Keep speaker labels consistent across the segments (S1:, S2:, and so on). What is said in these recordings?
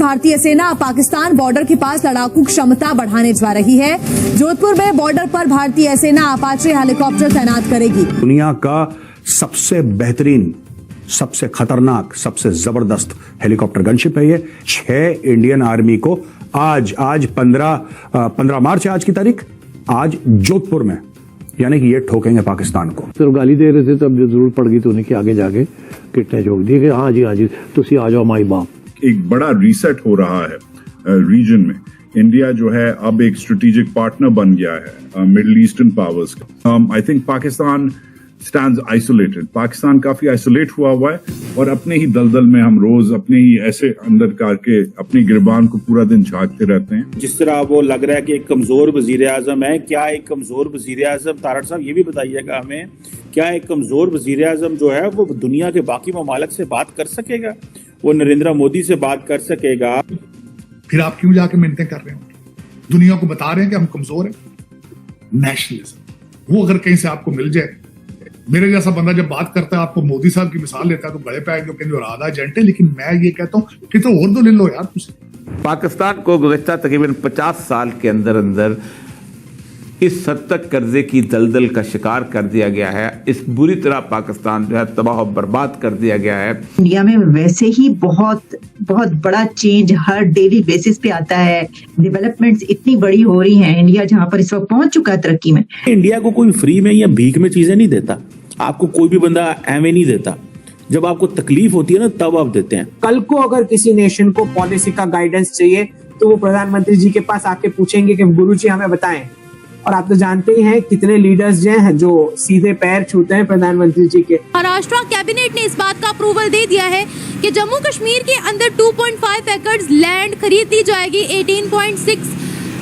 S1: भारतीय सेना पाकिस्तान बॉर्डर के पास लड़ाकू क्षमता बढ़ाने जा रही है। जोधपुर में बॉर्डर पर भारतीय सेना अपाचे हेलीकॉप्टर तैनात करेगी।
S2: दुनिया का सबसे बेहतरीन, सबसे खतरनाक, सबसे जबरदस्त हेलीकॉप्टर गनशिप है ये। 6 इंडियन आर्मी को आज 15 मार्च है आज की तारीख, आज जोधपुर में, यानी कि ये ठोकेंगे पाकिस्तान को।
S3: सिर्फ गाली दे रहे थे, तब जब जरूरत पड़ गई तो उन्हें आगे जाके किटने झोंक दिए कि हाँ जी तुसी आ जाओ माई बाप।
S4: एक बड़ा रीसेट हो रहा है रीजन में। इंडिया जो है अब एक स्ट्रेटेजिक पार्टनर बन गया है मिडिल ईस्टर्न पावर्स का। I think Pakistan stands isolated. Pakistan काफी आइसोलेट हुआ है और अपने ही दलदल में हम रोज अपने ही ऐसे अंदर करके अपनी गिरबान को पूरा दिन झांकते रहते हैं।
S5: जिस तरह वो लग रहा है कि एक कमजोर वजीर आजम है, क्या एक कमजोर वजीर आजम, तारड़ साहब ये भी बताइएगा हमें, क्या एक कमजोर वजीर आजम जो है वो दुनिया के बाकी ममालिक से बात कर सकेगा? वो नरेंद्र मोदी से बात कर सकेगा?
S6: फिर आप क्यों जाके मिन्नतें कर रहे हो? दुनिया को बता रहे हैं कि हम कमजोर हैं। नेशनलिज्म वो अगर कहीं से आपको मिल जाए, मेरे जैसा बंदा जब बात करता है आपको मोदी साहब की मिसाल लेता है तो गले पे आएंगे, कहते हैं आधा एजेंट है। लेकिन मैं ये कहता हूं कि तो और तो ले लो यार तुझे।
S7: पाकिस्तान को गुज़श्ता तकरीबन 50 साल के अंदर अंदर इस हद तक कर्जे की दलदल का शिकार कर दिया गया है, इस बुरी तरह पाकिस्तान जो है तबाह और बर्बाद कर दिया गया है।
S8: इंडिया में वैसे ही बहुत बड़ा चेंज हर डेली बेसिस पे आता है। डेवलपमेंट्स इतनी बड़ी हो रही हैं, इंडिया जहां पर इस वक्त पहुंच चुका है तरक्की में।
S5: इंडिया को कोई फ्री में या भीख में चीजें नहीं देता, आपको कोई भी बंदा एवं नहीं देता। जब आपको तकलीफ होती है ना तब आप देते हैं।
S9: कल को अगर किसी नेशन को पॉलिसी का गाइडेंस चाहिए तो वो प्रधानमंत्री जी के पास आके पूछेंगे कि गुरुजी हमें बताएं। और आप तो जानते ही हैं कितने लीडर्स हैं जो सीधे पैर छूते हैं प्रधानमंत्री जी के।
S1: महाराष्ट्र कैबिनेट ने इस बात का अप्रूवल दे दिया है कि जम्मू कश्मीर के अंदर 2.5 एकड़ लैंड खरीद दी जाएगी।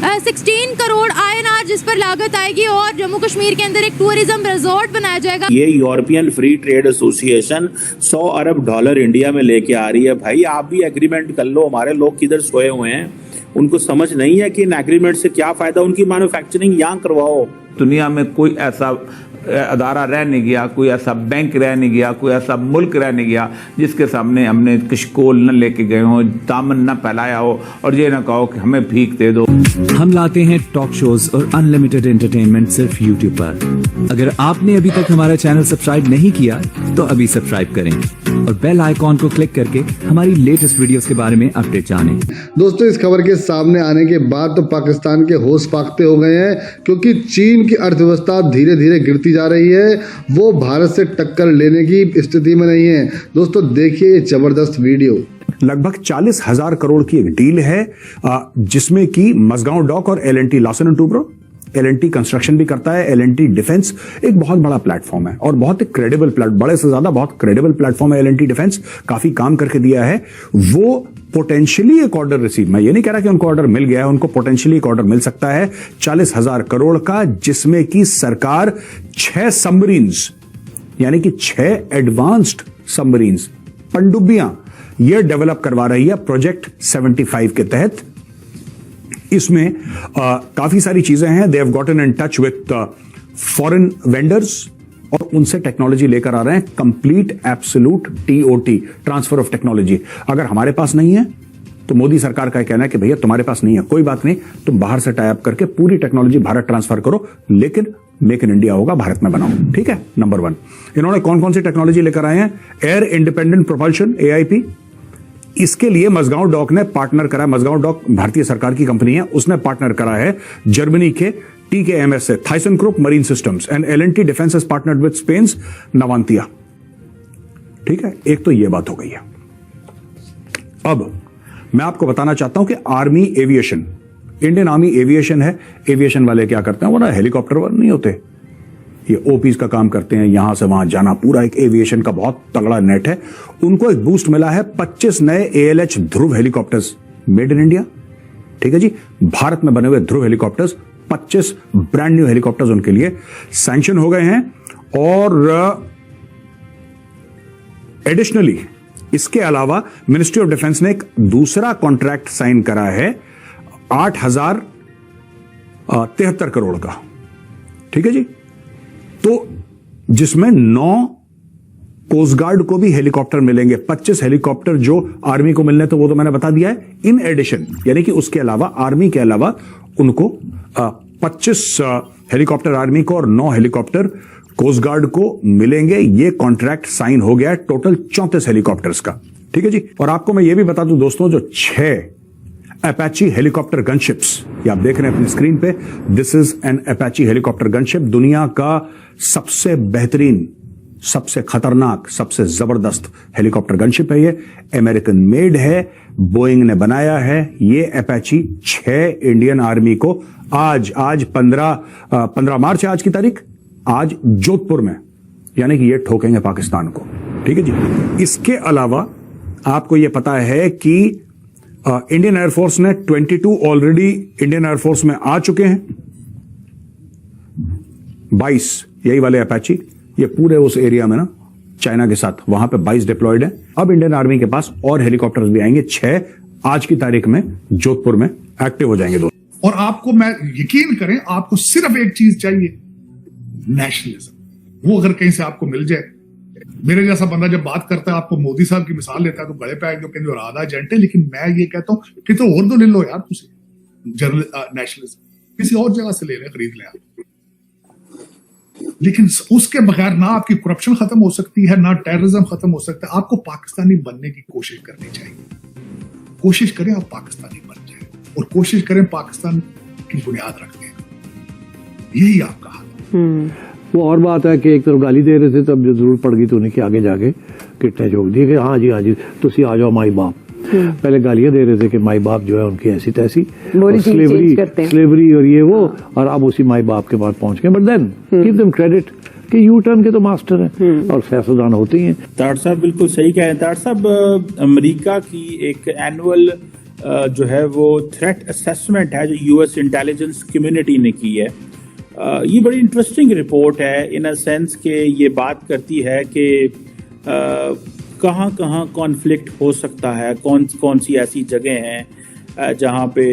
S1: 16 करोड़ INR जिस पर लागत आएगी और जम्मू कश्मीर के अंदर एक टूरिज्म रिजॉर्ट बनाया जाएगा।
S5: ये यूरोपियन फ्री ट्रेड एसोसिएशन $100 अरब इंडिया में लेके आ रही है। भाई आप भी एग्रीमेंट कर लो, हमारे लोग किधर सोए हुए हैं, उनको समझ नहीं है कि इन एग्रीमेंट से क्या फायदा, उनकी मैन्युफैक्चरिंग यहाँ करवाओ।
S7: दुनिया में कोई ऐसा अदारा रह नहीं गया, कोई ऐसा बैंक रह नहीं गया, कोई ऐसा मुल्क रह नहीं गया जिसके सामने हमने किशकोल न लेके गए हो, दामन न फैलाया हो और ये ना कहो कि हमें भीख दे दो।
S10: हम लाते हैं टॉक शोज और अनलिमिटेड एंटरटेनमेंट सिर्फ YouTube पर। अगर आपने अभी तक हमारा चैनल सब्सक्राइब नहीं किया तो अभी सब्सक्राइब करें और बेल आइकॉन को क्लिक करके हमारी लेटेस्ट वीडियोस के बारे में अपडेट जानें।
S11: दोस्तों, इस खबर के सामने आने के बाद तो पाकिस्तान के होश फाख्ते हो गए हैं, क्योंकि चीन की अर्थव्यवस्था धीरे धीरे गिरती जा रही है। वो भारत से टक्कर लेने की स्थिति में नहीं है। दोस्तों देखिए ये जबरदस्त वीडियो।
S2: लगभग 40,000 करोड़ की एक डील है जिसमें कि मसगांव डॉक और L&T Lawson and Toubro, L&T construction भी करता है, L&T डिफेंस एक बहुत बड़ा प्लेटफॉर्म है और बहुत क्रेडिबल बड़े से ज्यादा बहुत क्रेडिबल प्लेटफॉर्म है। L&T डिफेंस काफी काम करके दिया है। वो पोटेंशियली एक ऑर्डर रिसीव, मैं ये नहीं कह रहा कि उनको ऑर्डर मिल गया है, उनको पोटेंशियली एक ऑर्डर मिल सकता है 40,000 करोड़ का, जिसमें कि सरकार 6 सबमरीन्स यानी कि 6 एडवांस्ड सबमरीन्स पनडुब्बियां ये डेवलप करवा रही है प्रोजेक्ट 75 के तहत। इसमें काफी सारी चीजें हैं। They have gotten in touch with foreign vendors और उनसे टेक्नोलॉजी लेकर आ रहे हैं। Complete absolute TOT, transfer of technology. अगर हमारे पास नहीं है तो मोदी सरकार का कहना है कि भैया तुम्हारे पास नहीं है, कोई बात नहीं, तुम बाहर से टाई अप करके पूरी टेक्नोलॉजी भारत ट्रांसफर करो, लेकिन मेक इन इंडिया होगा, भारत में बनाओ। ठीक है, नंबर 1। इन्होंने कौन कौन सी टेक्नोलॉजी लेकर आए हैं? Air independent propulsion AIP। इसके लिए मसगांव डॉक ने पार्टनर करा। मसगांव डॉक भारतीय सरकार की कंपनी है, उसने पार्टनर करा है जर्मनी के TKMS से, Thyssenkrupp marine systems, and L&T defence has partnered with Spain's Navantia. ठीक है, एक तो ये बात हो गई है। अब मैं आपको बताना चाहता हूं कि army aviation, Indian army aviation है। एविएशन वाले क्या करते हैं, वो ना हेलीकॉप्टर वाले नहीं होते, ये OPs का काम करते हैं, यहां से वहां जाना, पूरा एक एविएशन का बहुत तगड़ा नेट है। उनको एक बूस्ट मिला है, 25 नए ALH Dhruv helicopters made in India. ठीक है जी, भारत में बने हुए ध्रुव हेलीकॉप्टर्स, 25 ब्रांड न्यू हेलीकॉप्टर्स उनके लिए सैंक्शन हो गए हैं। और एडिशनली इसके अलावा मिनिस्ट्री ऑफ डिफेंस ने एक दूसरा कॉन्ट्रैक्ट साइन करा है 8,073 करोड़ का। ठीक है जी, तो जिसमें 9 कोस्ट गार्ड को भी हेलीकॉप्टर मिलेंगे। 25 हेलीकॉप्टर जो आर्मी को मिलने, तो वो तो मैंने बता दिया है। इन एडिशन, यानी कि उसके अलावा, आर्मी के अलावा उनको 25 हेलीकॉप्टर आर्मी को और 9 हेलीकॉप्टर कोस्ट गार्ड को मिलेंगे। ये कॉन्ट्रैक्ट साइन हो गया है टोटल 34 हेलीकॉप्टर्स का। ठीक है जी। और आपको मैं ये भी बता दूं दोस्तों, जो 6 अपाची हेलीकॉप्टर गनशिप्स, ये आप देख रहे हैं अपनी स्क्रीन पे, this is an Apache helicopter gunship. दुनिया का सबसे बेहतरीन, सबसे खतरनाक, सबसे जबरदस्त हेलीकॉप्टर गनशिप है ये। अमेरिकन मेड है, बोइंग ने बनाया है। ये अपाची 6 इंडियन आर्मी को आज 15 मार्च है आज की तारीख, आज जोधपुर में, यानी कि ये ठोकेंगे पाकिस्तान को। ठीक है जी। इसके अलावा आपको ये पता है कि इंडियन एयरफोर्स ने 22 ऑलरेडी इंडियन एयरफोर्स में आ चुके हैं। 22 यही वाले अपाची, ये पूरे उस एरिया में ना, चाइना के साथ, वहां पे 22 डिप्लॉयड हैं। अब इंडियन आर्मी के पास और हेलीकॉप्टर्स भी आएंगे। 6 आज की तारीख में जोधपुर में एक्टिव हो जाएंगे दोस्तों।
S6: और आपको, मैं यकीन करें, आपको सिर्फ एक चीज चाहिए, नेशनलिज्म। वो अगर कहीं से आपको मिल जाए, मेरे जैसा बंदा जब बात करता है, आपको मोदी साहब की मिसाल लेता है तो गले पे आएंगे, कहते आधा एजेंट है। लेकिन मैं ये कहता हूं कि तो और दो ले लो यार, तुझे जर्नल नेशनलिज्म किसी और जगह से ले लें, खरीद लें आप। लेकिन उसके बगैर ना आपकी करप्शन खत्म हो सकती है, ना टेररिज्म खत्म हो सकता है। आपको पाकिस्तानी बनने की कोशिश करनी चाहिए। कोशिश करें आप पाकिस्तानी बन जाए, और कोशिश करें पाकिस्तान की बुनियाद रखने की। यही आपका हाल।
S3: वो और बात है कि एक तरफ गाली दे रहे थे, तब जो जरूरत पड़ गई तो उन्हें आगे जाके किटने झोंक दिए कि हाँ जी तुसी आ जाओ माई बाप। पहले गालियां दे रहे थे कि माई बाप जो है उनकी ऐसी तैसी, स्लेवरी और ये वो, और अब उसी माई बाप के बाद पहुंच गए। But then give them credit कि यू टर्न के तो मास्टर हैं और सियासतदान होते ही हैं।
S5: ताड़ साहब बिल्कुल सही कह रहे हैं। ताड़ साहब, अमेरिका की एक एनुअल जो है वो थ्रेट असेसमेंट है जो यूएस इंटेलिजेंस कम्युनिटी ने की है। ये बड़ी इंटरेस्टिंग रिपोर्ट है इन अ सेंस के ये बात करती है कि कहाँ कहाँ कॉन्फ्लिक्ट हो सकता है, कौन कौन सी ऐसी जगह हैं जहाँ पे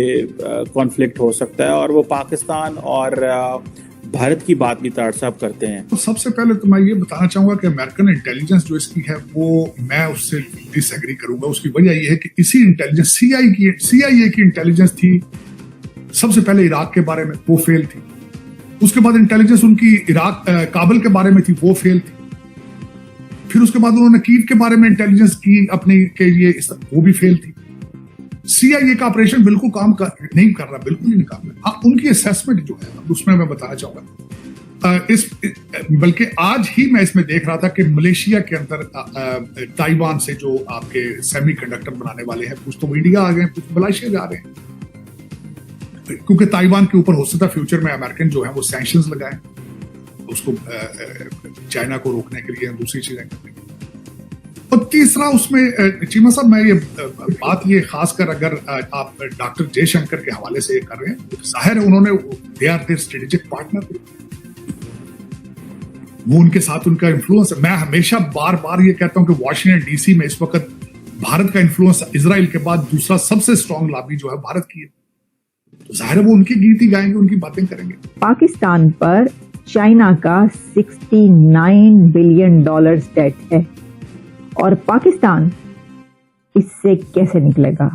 S5: कॉन्फ्लिक्ट हो सकता है, और वो पाकिस्तान और भारत की बात भी ताड़ साहब करते हैं।
S6: तो सबसे पहले तो मैं ये बताना चाहूंगा कि अमेरिकन इंटेलिजेंस जो इसकी है, वो मैं उससे डिसएग्री करूंगा। उसकी वजह यह है कि इसी इंटेलिजेंस, CIA की इंटेलिजेंस थी सबसे पहले इराक के बारे में, वो फेल थी। उसके बाद इंटेलिजेंस उनकी इराक काबुल के बारे में थी, वो फेल थी। फिर उसके बाद उन्होंने कीव के बारे में इंटेलिजेंस की अपने के लिए, वो भी फेल थी। CIA का ऑपरेशन बिल्कुल नहीं कर रहा, बिल्कुल ही नहीं कर रहा। हाँ, उनकी असेसमेंट जो है उसमें मैं बताना चाहूंगा, बल्कि आज ही मैं इसमें देख रहा था कि मलेशिया के अंदर ताइवान से जो आपके सेमीकंडक्टर बनाने वाले हैं, कुछ तो इंडिया आ गए, कुछ मलेशिया जा रहे हैं, क्योंकि ताइवान के ऊपर हो सकता है फ्यूचर में अमेरिकन जो है वो सैंक्शंस लगाएं उसको, चाइना को रोकने के लिए, दूसरी चीजें करने के लिए। और तीसरा उसमें चीमा साहब, मैं ये बात ये खासकर अगर आप डॉक्टर जयशंकर के हवाले से कर रहे हैं, जाहिर है उन्होंने, they are their strategic partner, वो उनके साथ उनका इन्फ्लुएंस है। मैं हमेशा बार बार ये कहता हूं कि वॉशिंगटन DC में इस वक्त भारत का इन्फ्लुएंस इजराइल के बाद दूसरा सबसे स्ट्रॉन्ग लॉबी जो है भारत की है। तो जाहिर है वो उनकी गीती गाएंगे, उनकी बातें करेंगे।
S12: पाकिस्तान पर चाइना का $69 बिलियन डेट है, और पाकिस्तान इससे कैसे निकलेगा?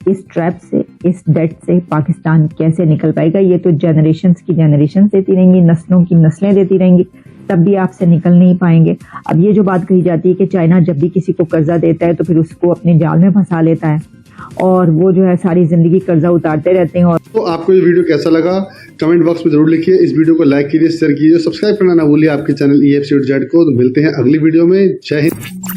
S12: इस ट्रैप से, इस डेट से पाकिस्तान कैसे निकल पाएगा? ये तो जनरेशंस की जनरेशंस देती रहेंगी, नस्लों की नस्लें देती रहेंगी, तब भी आपसे निकल नहीं पाएंगे। अब ये जो बात कही जाती है कि चाइना जब भी किसी को कर्जा देता है तो फिर उसको अपने जाल में फंसा लेता है, और वो जो है सारी जिंदगी कर्जा उतारते रहते हैं। और
S11: तो आपको ये वीडियो कैसा लगा कमेंट बॉक्स में जरूर लिखिए। इस वीडियो को लाइक कीजिए, शेयर कीजिए, सब्सक्राइब करना ना भूलिए आपके चैनल EFC को। तो मिलते हैं अगली वीडियो में। जय हिंद।